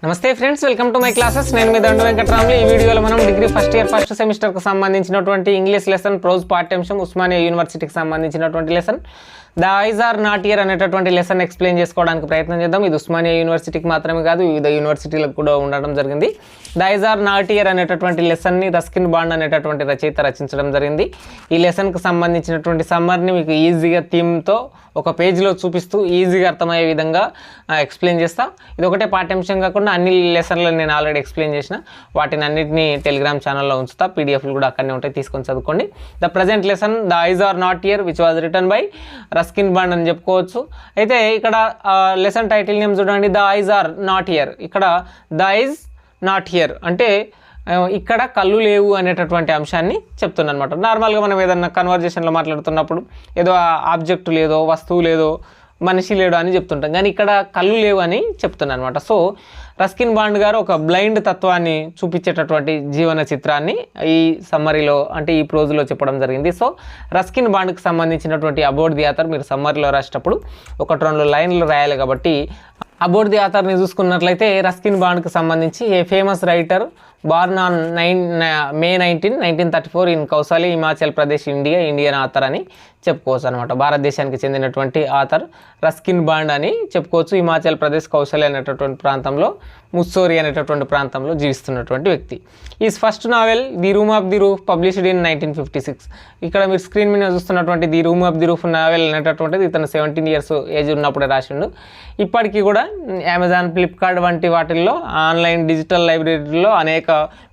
నమస్తే friends, welcome to my classes. నేను మీ దండు వెంకటరాములు. ఈ వీడియోలో మనం డిగ్రీ ఫస్ట్ ఇయర్ ఫస్ట్ సెమిస్టర్కి సంబంధించినటువంటి ఇంగ్లీష్ లెసన్ ప్రోజ్ పాఠ్యాంశం ఉస్మానియా యూనివర్సిటీకి సంబంధించినటువంటి lesson the eyes are not here అనేటటువంటి లెసన్ ఎక్స్ప్లెయిన్ చేసుకోవడానికి ప్రయత్నం చేద్దాం. ఇది ఉస్మానియా యూనివర్సిటీకి మాత్రమే కాదు, వివిధ యూనివర్సిటీలకు కూడా ఉండడం జరిగింది. The eyes are not here అనేటటువంటి లెసన్ని రస్కిన్ బాండ్ అనేటటువంటి రచయిత రచించడం జరిగింది. ఈ లెసన్కి సంబంధించినటువంటి సమ్మర్ని మీకు ఈజీగా థీమ్తో ఒక పేజ్లో చూపిస్తూ ఈజీగా అర్థమయ్యే విధంగా ఎక్స్ప్లెయిన్ చేస్తా. ఇది ఒకటే పాఠ్యాంశం కాకుండా అన్ని లెసన్లను నేను ఆల్రెడీ ఎక్స్ప్లెయిన్ చేసిన వాటిని అన్నింటినీ టెలిగ్రామ్ ఛానల్లో ఉంచుతా. పీడిఎఫ్లు కూడా అక్కడనే ఉంటాయి, తీసుకొని చదువుకోండి. The present lesson the eyes are not here which was written by Ruskin Bond అని చెప్పుకోవచ్చు. అయితే ఇక్కడ లెసన్ టైటిల్ నేమ్ చూడండి, the eyes are not here. ఇక్కడ ద ఐజ్ నాట్ హియర్ అంటే ఇక్కడ కళ్ళు లేవు అనేటటువంటి అంశాన్ని చెప్తున్నా అనమాట. నార్మల్గా మనం ఏదన్నా కన్వర్జేషన్లో మాట్లాడుతున్నప్పుడు ఏదో ఆబ్జెక్టు లేదో, వస్తువు లేదో, మనిషి లేడు అని చెప్తుంటాం, కానీ ఇక్కడ కళ్ళు లేవు అని చెప్తున్నాను అనమాట. సో రస్కిన్ బాండ్ గారు ఒక బ్లైండ్ తత్వాన్ని చూపించేటటువంటి జీవన చిత్రాన్ని ఈ సమ్మరీలో అంటే ఈ ప్రోజ్లో చెప్పడం జరిగింది. సో రస్కిన్ బాండ్కి సంబంధించినటువంటి అబౌట్ ది ఆథర్ మీరు సమ్మరీలో రాసేటప్పుడు 1-2 లైన్లు రాయాలి. కాబట్టి అబౌట్ ది ఆథర్ని చూసుకున్నట్లయితే రస్కిన్ బాండ్కి సంబంధించి a famous writer born on May 19, 1934 in Kasauli, Himachal Pradesh, Indian author అని చెప్పుకోవచ్చు అనమాట. భారతదేశానికి చెందినటువంటి ఆథర్ రస్కిన్ బాండ్ అని చెప్పుకోవచ్చు. హిమాచల్ ప్రదేశ్ కౌశల్ అనేటటువంటి ప్రాంతంలో, ముస్సోరి అనేటటువంటి ప్రాంతంలో జీవిస్తున్నటువంటి వ్యక్తి. ఈ first novel the room of the roof published in 1956. ఇక్కడ మీరు స్క్రీన్ మీద చూస్తున్నటువంటి the room of the roof novel అనేటటువంటిది ఇతను 17 years ఏజ్ ఉన్నప్పుడే రాసిండు. ఇప్పటికీ కూడా అమెజాన్, ఫ్లిప్కార్ట్ వంటి వాటిల్లో ఆన్లైన్ డిజిటల్ లైబ్రరీలో అనేక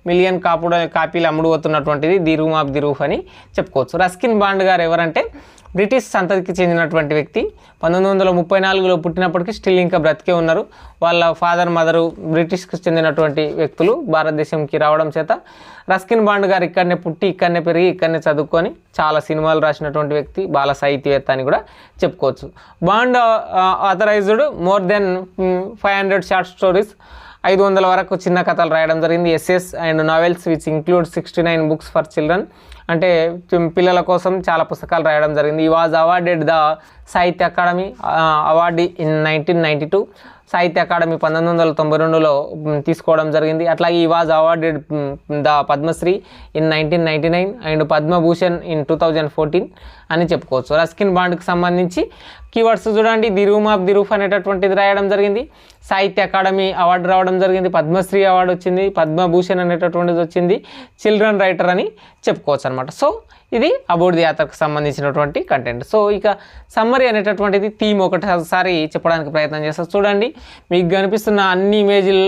మిలియన్ కాపీలు అమ్ముడుపోతున్నటువంటిది the room of the roof అని చెప్పుకోవచ్చు. రస్కిన్ బాండ్ గారు ఎవరంటే బ్రిటిష్ సంతతికి చెందినటువంటి వ్యక్తి. 1934లో పుట్టినప్పటికీ స్టిల్ ఇంకా బ్రతికే ఉన్నారు. వాళ్ళ ఫాదర్, మదరు బ్రిటిష్కి చెందినటువంటి వ్యక్తులు భారతదేశంకి రావడం చేత రస్కిన్ బాండ్ గారు ఇక్కడనే పుట్టి, ఇక్కడనే పెరిగి, ఇక్కడనే చదువుకొని చాలా సినిమాలు రాసినటువంటి వ్యక్తి, బాల సాహిత్యవేత్త అని కూడా చెప్పుకోవచ్చు. Bond authored more than 500 short stories, 500 వరకు చిన్న కథలు రాయడం జరిగింది. Essays and novels which include 69 books for children, అంటే పిల్లల కోసం చాలా పుస్తకాలు రాయడం జరిగింది. ఈ was awarded the Sahitya Akademi award in 1992. Sahitya Akademi 1992లో తీసుకోవడం జరిగింది. అట్లాగే ఈ was awarded the Padma Shri in 1999 and Padma Bhushan in 2014 అని చెప్పుకోవచ్చు. రస్కిన్ బాండ్కి సంబంధించి కీవర్డ్స్ చూడండి, the room of the roof అనేటటువంటిది రాయడం జరిగింది, సాహిత్య అకాడమీ అవార్డు రావడం జరిగింది, పద్మశ్రీ అవార్డు వచ్చింది, పద్మభూషణ్ అనేటటువంటిది వచ్చింది, చిల్డ్రన్ రైటర్ అని చెప్పుకోవచ్చు అనమాట. సో ఇది అబౌట్ ది ఆథర్కి సంబంధించినటువంటి కంటెంట్. సో ఇక సమ్మరీ అనేటటువంటిది థీమ్ ఒకటిసారి చెప్పడానికి ప్రయత్నం చేస్తారు. చూడండి, మీకు కనిపిస్తున్న అన్ని ఇమేజ్లు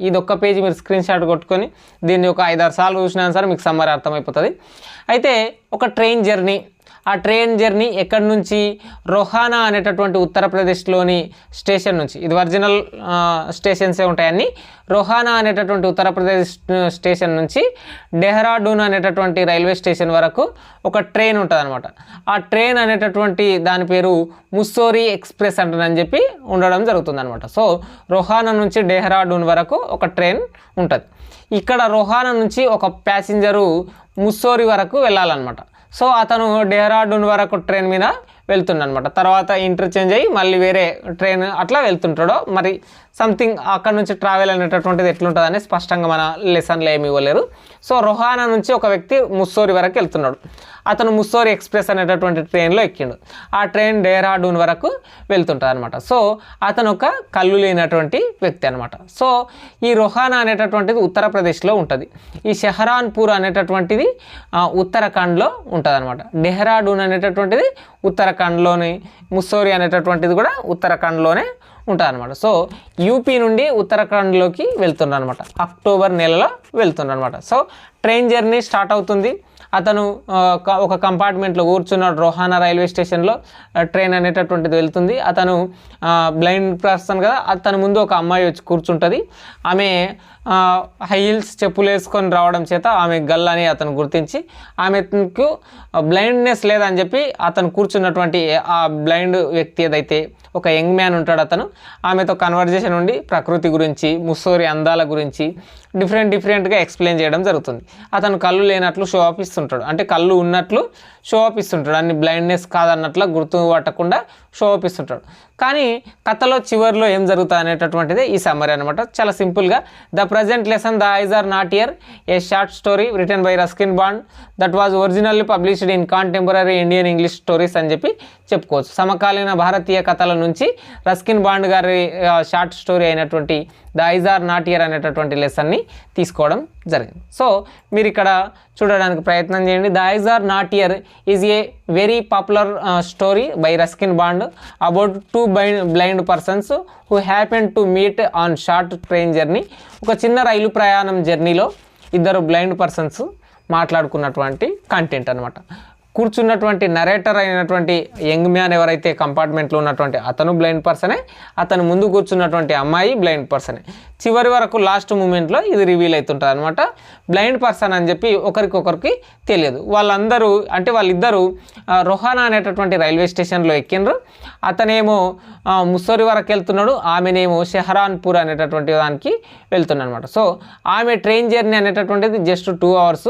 ఇది ఒక్క పేజీ మీరు స్క్రీన్ షాట్ కొట్టుకొని దీన్ని ఒక 5-6 సార్లు చూసినా సరే మీకు సమ్మరీ అర్థమైపోతుంది. అయితే ఒక ట్రైన్ జర్నీ, ఆ ట్రైన్ జర్నీ ఎక్కడి నుంచి, రోహానా అనేటటువంటి ఉత్తరప్రదేశ్లోని స్టేషన్ నుంచి, ఇది ఒరిజినల్ స్టేషన్సే ఉంటాయని, రోహానా అనేటటువంటి ఉత్తరప్రదేశ్ స్టేషన్ నుంచి డెహ్రాడూన్ అనేటటువంటి రైల్వే స్టేషన్ వరకు ఒక ట్రైన్ ఉంటుంది అనమాట. ఆ ట్రైన్ అనేటటువంటి దాని పేరు ముస్సోరీ ఎక్స్ప్రెస్ అంటుందని చెప్పి ఉండడం జరుగుతుంది అనమాట. సో రోహానా నుంచి డెహ్రాడూన్ వరకు ఒక ట్రైన్ ఉంటుంది. ఇక్కడ రోహానా నుంచి ఒక ప్యాసింజరు ముస్సోరీ వరకు వెళ్ళాలన్నమాట. సో అతను డెహ్రాడూన్ వరకు ట్రైన్ మీద వెళ్తుండనమాట. తర్వాత ఇంటర్చేంజ్ అయ్యి మళ్ళీ వేరే ట్రైన్ అట్లా వెళ్తుంటాడో మరి సంథింగ్ అక్కడ నుంచి ట్రావెల్ అనేటటువంటిది ఎట్లుంటుందని స్పష్టంగా మన లెసన్లో ఏమి ఇవ్వలేరు. సో రోహానా నుంచి ఒక వ్యక్తి ముస్సోరీ వరకు వెళ్తున్నాడు. అతను ముస్సోరీ ఎక్స్ప్రెస్ అనేటటువంటి ట్రైన్లో ఎక్కిండు. ఆ ట్రైన్ డెహ్రాడూన్ వరకు వెళ్తుంటుంది అనమాట. సో అతను ఒక కళ్ళు లేనటువంటి వ్యక్తి అనమాట. సో ఈ రోహానా అనేటటువంటిది ఉత్తరప్రదేశ్లో ఉంటుంది. ఈ షెహరాన్పూర్ అనేటటువంటిది ఉత్తరాఖండ్లో ఉంటుంది అనమాట. డెహ్రాడూన్ అనేటటువంటిది ఉత్తరాఖండ్లోని, ముస్సోరీ అనేటటువంటిది కూడా ఉత్తరాఖండ్లోనే ఉంటుంది అనమాట. సో యూపీ నుండి ఉత్తరాఖండ్లోకి వెళ్తున్నారు అనమాట. అక్టోబర్ నెలలో వెళ్తున్నారు అనమాట. సో ట్రైన్ జర్నీ స్టార్ట్ అవుతుంది. అతను ఒక కంపార్ట్మెంట్లో కూర్చున్నాడు. రోహానా రైల్వే స్టేషన్లో ట్రైన్ అనేటటువంటిది వెళ్తుంది. అతను బ్లైండ్ పర్సన్ కదా, అతని ముందు ఒక అమ్మాయి వచ్చి కూర్చుంటుంది. ఆమె హై హీల్స్ చెప్పులు వేసుకొని రావడం చేత ఆమె గల్ అని అతను గుర్తించి ఆమెకు బ్లైండ్నెస్ లేదని చెప్పి అతను కూర్చున్నటువంటి ఆ బ్లైండ్ వ్యక్తి ఏదైతే ఒక యంగ్ మ్యాన్ ఉంటాడు, అతను ఆమెతో కన్వర్జేషన్ ఉండి ప్రకృతి గురించి, ముస్సోరీ అందాల గురించి డిఫరెంట్గా ఎక్స్ప్లెయిన్ చేయడం జరుగుతుంది. అతను కళ్ళు లేనట్లు షో ఆఫ్ ఇస్తుంటాడు, అంటే కళ్ళు ఉన్నట్లు షో ఆఫ్ ఇస్తుంటాడు, అన్ని బ్లైండ్నెస్ కాదన్నట్లు గుర్తు పట్టకుండా షో ఆఫ్ ఇస్తుంటాడు. కానీ కథలో చివరిలో ఏం జరుగుతుంది అనేటటువంటిది ఈ సమ్మరీ అనమాట. చాలా సింపుల్గా the present lesson the eyes are not here a short story written by Ruskin Bond that was originally published in contemporary Indian English stories అని చెప్పి చెప్పుకోవచ్చు. సమకాలీన భారతీయ కథల నుంచి రస్కిన్ బాండ్ గారి షార్ట్ స్టోరీ అయినటువంటి the eyes are not here అనేటటువంటి లెసన్ని తీసుకోవడం జరిగింది. సో మీరు ఇక్కడ చూడడానికి ప్రయత్నం చేయండి. The eyes are not here is a very popular story by Ruskin Bond about two blind persons who happen to meet on short train journey. ఒక చిన్న రైలు ప్రయాణం జర్నీలో ఇద్దరు బ్లైండ్ పర్సన్స్ మాట్లాడుకున్నటువంటి కంటెంట్ అనమాట. కూర్చున్నటువంటి నరేటర్ అయినటువంటి యంగ్ మ్యాన్ ఎవరైతే కంపార్ట్మెంట్లో ఉన్నటువంటి అతను బ్లైండ్ పర్సనే, అతను ముందు కూర్చున్నటువంటి అమ్మాయి బ్లైండ్ పర్సనే. చివరి వరకు లాస్ట్ మూమెంట్లో ఇది రివీల్ అవుతుంటుంది అనమాట. బ్లైండ్ పర్సన్ అని చెప్పి ఒకరికొకరికి తెలియదు. వాళ్ళిద్దరూ రొహానా అనేటటువంటి రైల్వే స్టేషన్లో ఎక్కిండ్రు. అతనేమో ముస్సోరి వరకు వెళ్తున్నాడు, ఆమెనేమో షెహరాన్పూర్ అనేటటువంటి దానికి వెళ్తున్నాడు అనమాట. సో ఆమె ట్రైన్ జర్నీ అనేటటువంటిది జస్ట్ 2 hours,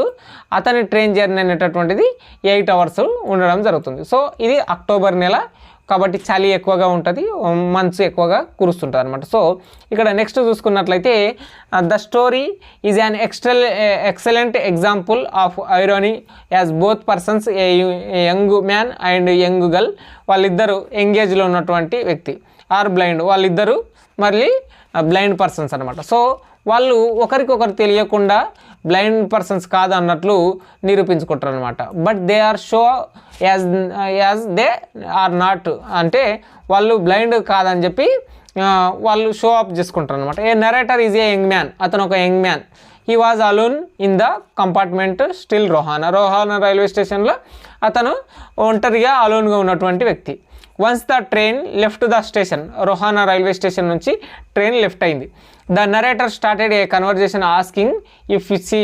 అతని ట్రైన్ జర్నీ అనేటటువంటిది 8 hours ఉండడం జరుగుతుంది. సో ఇది అక్టోబర్ నెల కాబట్టి చలి ఎక్కువగా ఉంటుంది, మంచు ఎక్కువగా కురుస్తుంటుంది అనమాట. సో ఇక్కడ నెక్స్ట్ చూసుకున్నట్లయితే the story is an excellent example of irony as both persons a young man and young girl. వాళ్ళిద్దరూ ఎంగేజ్లో ఉన్నటువంటి వ్యక్తి ఆర్ బ్లైండ్, వాళ్ళిద్దరూ మళ్ళీ బ్లైండ్ పర్సన్స్ అనమాట. సో వాళ్ళు ఒకరికొకరు తెలియకుండా బ్లైండ్ పర్సన్స్ కాదు అన్నట్లు నిరూపించుకుంటారు అనమాట. But they are show as they are not, అంటే వాళ్ళు బ్లైండ్ కాదని చెప్పి వాళ్ళు షో అప్ చేసుకుంటారు అనమాట. A narrator is a young man, అతను ఒక young man. He was alone in the compartment still Rohana railway స్టేషన్లో అతను ఒంటరిగా అలోన్గా ఉన్నటువంటి వ్యక్తి. Once the train left the station, Rohana railway station నుంచి ట్రైన్ లెఫ్ట్ అయింది. The narrator started a conversation asking if she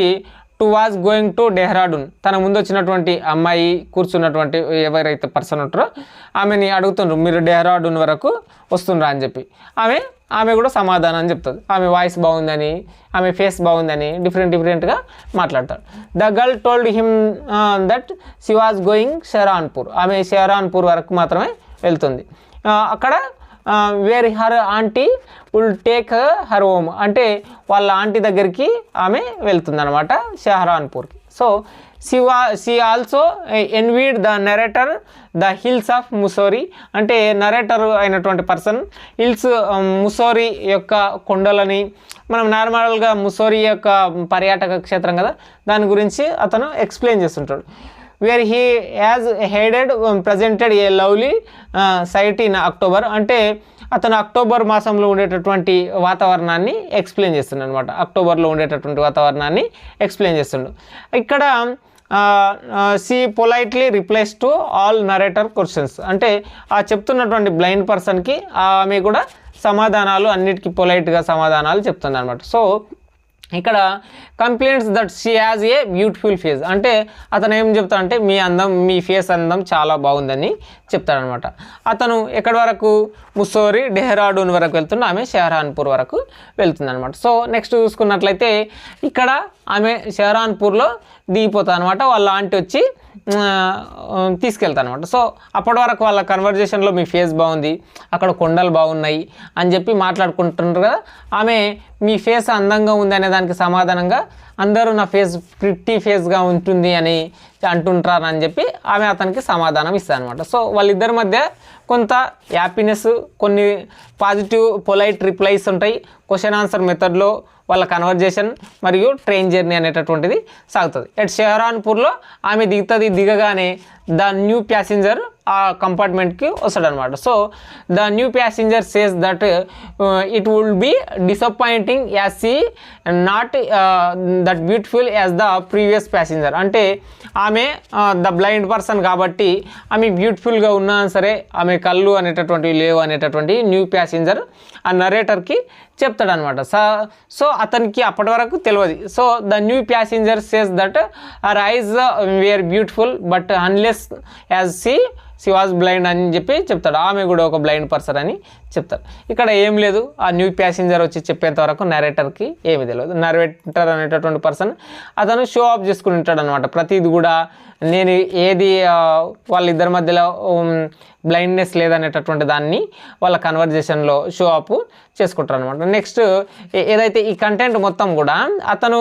too was going to Dehradun. తన ముందు వచ్చినటువంటి అమ్మాయి కూర్చున్నటువంటి ఎవరైతే పర్సన్ ఉంటారో ఆమెని అడుగుతుండ్రు, మీరు డెహ్రాడూన్ వరకు వస్తుండ్రా అని చెప్పి. ఆమె కూడా సమాధానం అని చెప్తుంది. ఆమె వాయిస్ బాగుందని, ఆమె ఫేస్ బాగుందని డిఫరెంట్గా మాట్లాడతాడు. The girl told him that she was going Saharanpur. ఆమె షెహరాన్పూర్ వరకు మాత్రమే వెళ్తుంది. అక్కడ where her aunty will take her home, అంటే వాళ్ళ ఆంటీ దగ్గరికి ఆమె వెళ్తుంది అనమాట షెహరాన్పూర్కి. So she also envied the narrator the hills of Mussoorie, అంటే నరేటర్ అయినటువంటి పర్సన్ హిల్స్ ముసోరీ యొక్క కొండలని, మనం నార్మల్గా ముసోరీ యొక్క పర్యాటక క్షేత్రం కదా, దాని గురించి అతను ఎక్స్ప్లెయిన్ చేస్తుంటాడు. Where he has headed presented a lovely sight in October, అంటే అతను అక్టోబర్ మాసంలో ఉండేటటువంటి వాతావరణాన్ని ఎక్స్ప్లెయిన్ చేస్తుండ అనమాట. అక్టోబర్లో ఉండేటటువంటి వాతావరణాన్ని ఎక్స్ప్లెయిన్ చేస్తుండు. ఇక్కడ she politely replies to all narrator questions, అంటే ఆ చెప్తున్నటువంటి బ్లైండ్ పర్సన్కి ఆమె కూడా సమాధానాలు అన్నిటికీ పొలైట్గా సమాధానాలు చెప్తుంది అనమాట. సో ఇక్కడ complaints that she has a beautiful face, అంటే అతను ఏం చెప్తాడంటే మీ ఫేస్ అందం చాలా బాగుందని చెప్తాడనమాట. అతను ఎక్కడి వరకు ముస్సోరీ డెహ్రాడూన్ వరకు వెళ్తుండే, ఆమె షెహరాన్పూర్ వరకు వెళ్తుంది అనమాట. సో నెక్స్ట్ చూసుకున్నట్లయితే ఇక్కడ ఆమె షెహరాన్పూర్లో దిగిపోతుంది అనమాట. వాళ్ళ ఆంటీ వచ్చి తీసుకెళ్తాను అనమాట. సో అప్పటి వరకు వాళ్ళ కన్వర్జేషన్లో మీ ఫేస్ బాగుంది, అక్కడ కొండలు బాగున్నాయి అని చెప్పి మాట్లాడుకుంటున్నారు కదా. ఆమె మీ ఫేస్ అందంగా ఉంది అనే దానికి సమాధానంగా అందరూ నా ఫేస్ ప్రిట్టి ఫేస్గా ఉంటుంది అని అంటుంటారు అని చెప్పి ఆమె అతనికి సమాధానం ఇస్తుంది అనమాట. సో వాళ్ళిద్దరి మధ్య కొంత హ్యాపీనెస్, కొన్ని పాజిటివ్ పొలైట్ రిప్లైస్ ఉంటాయి. క్వశ్చన్ ఆన్సర్ మెథడ్లో వాళ్ళ కన్వర్జేషన్ మరియు ట్రైన్ జర్నీ అనేటటువంటిది సాగుతుంది. ఎట్ షెహరాన్పూర్లో ఆమె దిగగానే ద న్యూ ప్యాసింజర్ ఆ కంపార్ట్మెంట్కి వస్తాడు అనమాట. So the new passenger says that it would be disappointing as she not that beautiful as the previous passenger, అంటే ఆమె ద బ్లైండ్ పర్సన్ కాబట్టి ఆమె బ్యూటిఫుల్గా ఉన్నా సరే ఆమె కళ్ళు అనేటటువంటివి లేవు అనేటటువంటి న్యూ ప్యాసింజర్ ఆ నరేటర్కి చెప్తాడనమాట. సో అతనికి అప్పటి వరకు తెలియదు. So the new passenger says that her eyes were beautiful but unless as see she was blind అని చెప్పి చెప్తాడు. ఆమె కూడా ఒక బ్లైండ్ పర్సన్ అని చెప్తారు. ఇక్కడ ఏం లేదు, ఆ న్యూ ప్యాసింజర్ వచ్చి చెప్పేంత వరకు నరేటర్కి ఏమి తెలియదు. నరేటర్ అనేటటువంటి పర్సన్ అతను షో ఆఫ్ చేసుకుని ఉంటాడు అనమాట. ప్రతిది కూడా నేను ఏది వాళ్ళిద్దరి మధ్యలో బ్లైండ్నెస్ లేదనేటటువంటి దాన్ని వాళ్ళ కన్వర్జేషన్లో షో అప్ చేసుకుంటారు అనమాట. నెక్స్ట్ ఏదైతే ఈ కంటెంట్ మొత్తం కూడా అతను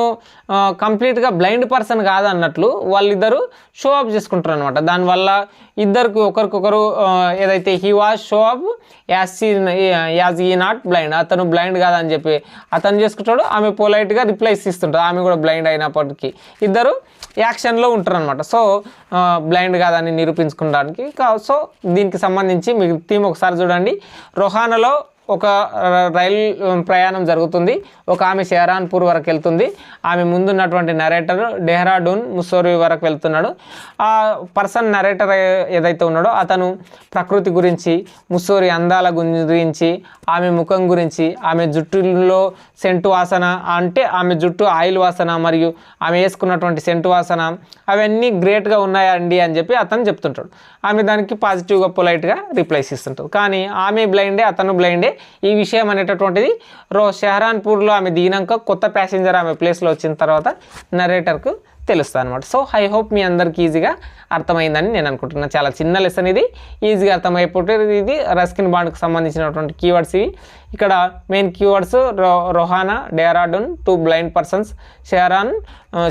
కంప్లీట్గా బ్లైండ్ పర్సన్ కాదన్నట్లు వాళ్ళిద్దరూ షో అప్ చేసుకుంటారు అనమాట. దానివల్ల ఇద్దరికి ఒకరికొకరు ఏదైతే he was show up as ఈ నాట్ బ్లైండ్, అతను బ్లైండ్ కాదని చెప్పి అతను చేసుకుంటాడు, ఆమె పొలైట్గా రిప్లైస్ ఇస్తుంటాడు, ఆమె కూడా బ్లైండ్ అయినప్పటికీ ఇద్దరు యాక్షన్లో ఉంటారు అనమాట. సో బ్లైండ్ కాదని నిరూపించుకోవడానికి. సో దీనికి సంబంధించి మీకు థీమ్ ఒకసారి చూడండి. రోహానాలో ఒక రైలు ప్రయాణం జరుగుతుంది. ఒక ఆమె షెహరాన్పూర్ వరకు వెళ్తుంది. ఆమె ముందున్నటువంటి నరేటర్ డెహ్రాడూన్ ముస్సోరీ వరకు వెళ్తున్నాడు. ఆ పర్సన్ నరేటర్ ఏదైతే ఉన్నాడో అతను ప్రకృతి గురించి, ముస్సోరీ అందాల గురించి, ఆమె ముఖం గురించి, ఆమె జుట్టులో సెంటు వాసన, అంటే ఆమె జుట్టు ఆయిల్ వాసన మరియు ఆమె వేసుకున్నటువంటి సెంటు వాసన అవన్నీ గ్రేట్గా ఉన్నాయండి అని చెప్పి అతను చెప్తుంటాడు. ఆమె దానికి పాజిటివ్గా పొలైట్గా రిప్లైస్ ఇస్తుంటాడు. కానీ ఆమె బ్లైండే, అతను బ్లైండే. ఈ విషయం అనేటటువంటిది షెహరాన్పూర్లో ఆమె దిగినాక కొత్త ప్యాసింజర్ ఆమె ప్లేస్లో వచ్చిన తర్వాత నరేటర్కు తెలుస్తుంది అనమాట. సో ఐ హోప్ మీ అందరికీ ఈజీగా అర్థమైందని నేను అనుకుంటున్నాను. చాలా చిన్న లెసన్ ఇది, ఈజీగా అర్థమైపోతే. ఇది రస్కిన్ బాండ్కి సంబంధించినటువంటి కీవర్డ్స్ ఇవి. ఇక్కడ main keywords Rohana, Dehradun, 2 blind persons,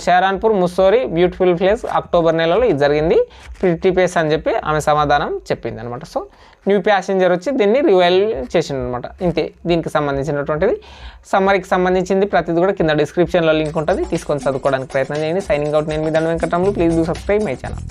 Saharanpur, Mussoorie beautiful place, October నెలలో ఇది జరిగింది, ప్రిటీ ప్లేస్ అని చెప్పి ఆమె సమాధానం చెప్పింది అనమాట. సో న్యూ ప్యాసింజర్ వచ్చి దీన్ని రివైల్ చేసిండు అనమాట. ఇంతే దీనికి సంబంధించినటువంటిది. సమ్మరీకి సంబంధించింది ప్రతిది కూడా కింద డిస్క్రిప్షన్లో లింక్ ఉంటుంది, తీసుకొని చదువుకోవడానికి ప్రయత్నం చేయండి. సైనింగ్ అవుట్, నేను మీ దండ Venkataramulu. Please do subscribe my channel.